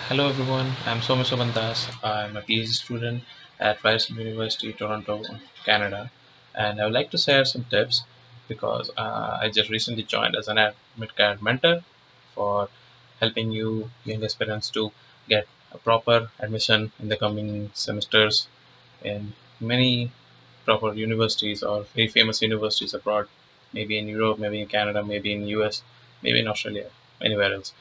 Hello everyone, I'm Soumya Sobhan Dash. I'm a PhD student at Ryerson University, Toronto, Canada, and I would like to share some tips because I just recently joined as an mid-career mentor for helping you young aspirants to get a proper admission in the coming semesters in many proper universities or very famous universities abroad, maybe in Europe, maybe in Canada, maybe in US, maybe in Australia, anywhere else.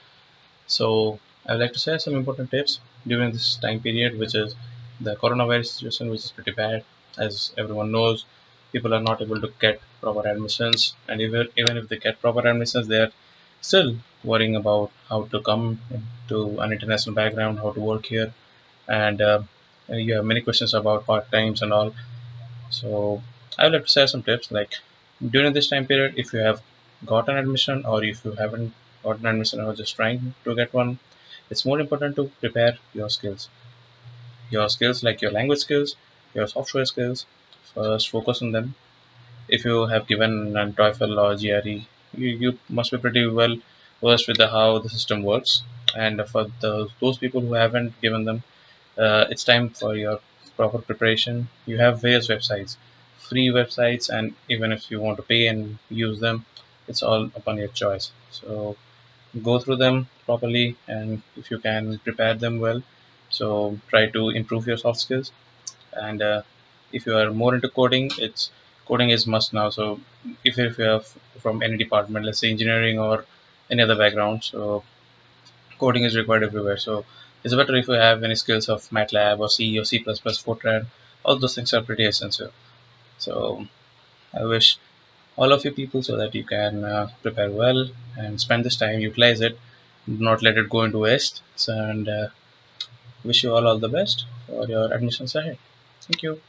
So I would like to share some important tips during this time period, which is the coronavirus situation, which is pretty bad. As everyone knows, people are not able to get proper admissions, and even if they get proper admissions, they are still worrying about how to come to an international background, how to work here, and you have many questions about part times and all. So I would like to share some tips like during this time period, if you have got an admission or if you haven't got an admission or just trying to get one, it's more important to prepare your skills. Your skills like your language skills, your software skills, first focus on them. If you have given an TOEFL or GRE, you must be pretty well versed with how the system works. And for those people who haven't given them, it's time for your proper preparation. You have various websites, free websites, and even if you want to pay and use them, it's all upon your choice. So go through them properly, and if you can prepare them well, so try to improve your soft skills. And if you are more into coding, it's coding is must now. So if you have from any department, let's say engineering or any other background, so coding is required everywhere. So it's better if you have any skills of MATLAB or C or C++, Fortran. All those things are pretty essential. So I wish all of you people so that you can prepare well and spend this time, utilize it, not let it go into waste. So, and wish you all the best for your admissions ahead. Thank you.